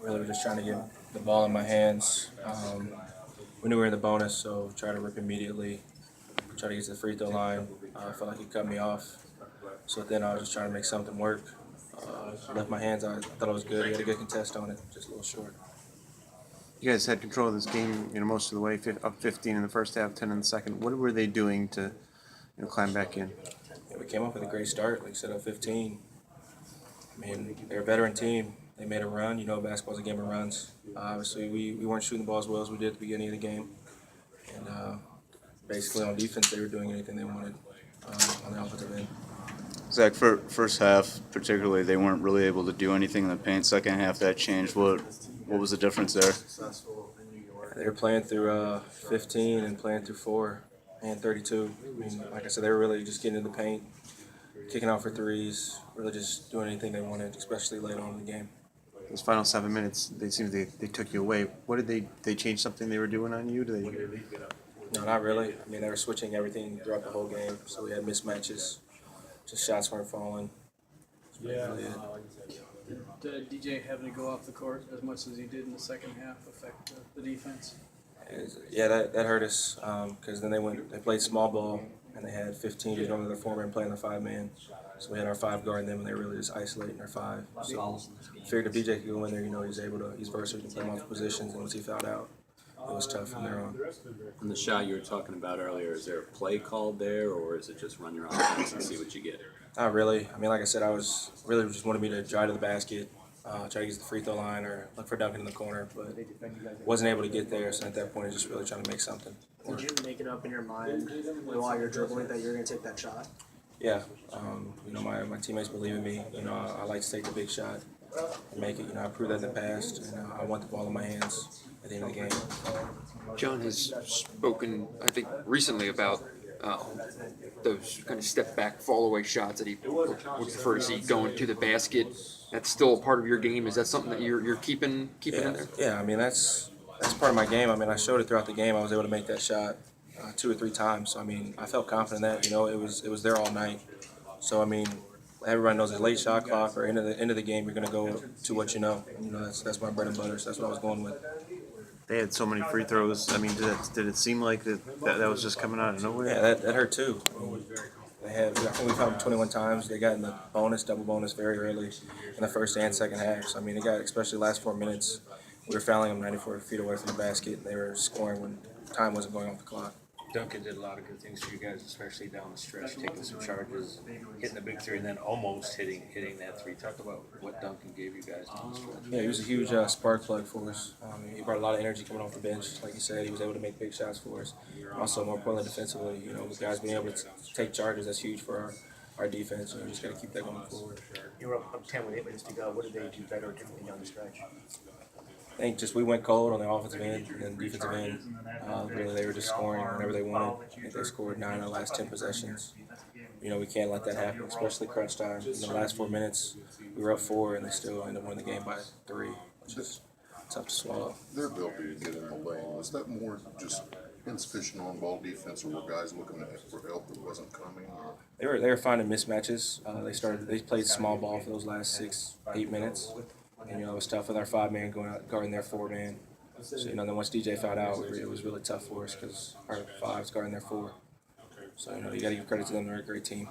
Really, we're just trying to get the ball in my hands. We knew we were in the bonus, so try to rip immediately. Try to get to the free throw line. I felt like he cut me off. So then I was just trying to make something work. Left my hands. I thought it was good. He had a good contest on it, just a little short. You guys had control of this game, most of the way, up 15 in the first half, 10 in the second. What were they doing to, climb back in? Yeah, we came up with a great start, like I said, up 15. I mean, they're a veteran team. They made a run. Basketball's a game of runs. Obviously, we weren't shooting the ball as well as we did at the beginning of the game. And basically on defense, they were doing anything they wanted on the offensive end. Zach, for first half particularly, they weren't really able to do anything in the paint. Second half, that changed. What was the difference there? They were playing through 15 and playing through 4 and 32. I mean, like I said, they were really just getting in the paint, kicking out for threes, really just doing anything they wanted, especially late on in the game. Those final 7 minutes, they seemed they took you away. What did they change something they were doing on you? No, not really. I mean, they were switching everything throughout the whole game, so we had mismatches. Just shots weren't falling. Yeah. Really Did DJ having to go off the court as much as he did in the second half affect the defense? Yeah, that hurt us because then they played small ball and they had 15 to go to the 4-man playing the 5-man. So we had our 5 guarding them and they were really just isolating our 5. So figured if DJ could go in there, he's versatile, he can play multiple positions, and once he fouled out, it was tough from there on. And the shot you were talking about earlier, is there a play called there, or is it just run your offense and see what you get? Not really. I mean, like I said, I was really just wanted me to drive to the basket, try to get to the free throw line or look for dunking in the corner, but wasn't able to get there. So at that point, I was just really trying to make something. Did you make it up in your mind while you're dribbling that you're going to take that shot? Yeah. My teammates believe in me. I like to take the big shot and make it. I proved that in the past, and I want the ball in my hands at the end of the game. John has spoken, I think, recently about those kind of step back, fall away shots that he would prefer to see going to the basket. That's still a part of your game. Is that something that you're keeping in there? Yeah, I mean that's part of my game. I mean I showed it throughout the game. I was able to make that shot 2 or 3 times. So I mean I felt confident in that. It was there all night. So I mean everybody knows the late shot clock or end of the game you're gonna go to what you know. That's my bread and butter. So that's what I was going with. They had so many free throws. I mean, did it seem like that was just coming out of nowhere? Yeah, that hurt too. I think we fouled them 21 times. They got in the double bonus very early in the first and second half. So I mean, especially the last 4 minutes, we were fouling them 94 feet away from the basket, and they were scoring when time wasn't going off the clock. Duncan did a lot of good things for you guys, especially down the stretch, taking some charges, hitting the big 3, and then almost hitting that 3. Talk about what Duncan gave you guys down the stretch. Yeah, he was a huge spark plug for us. He brought a lot of energy coming off the bench. Like you said, he was able to make big shots for us. Also, more importantly, defensively, with guys being able to take charges, that's huge for our defense. We just got to keep that going forward. You were up 10 with 8 minutes to go. What did they do better differently down the stretch? I think just we went cold on the offensive end and then defensive end. Really, they were just scoring whenever they wanted. I think they scored 9 of the last 10 possessions. We can't let that happen, especially crunch time. In the last 4 minutes, we were up 4, and they still ended up winning the game by 3, which is tough to swallow. Their ability to get in the lane, was that more just insufficient on-ball defense, or were guys looking for help that wasn't coming? They were finding mismatches. They played small ball for those last 6-8 minutes. And, it was tough with our 5-man going out guarding their 4-man. So, then once DJ fouled out, it was really tough for us because our 5's guarding their 4. So, you got to give credit to them. They're a great team.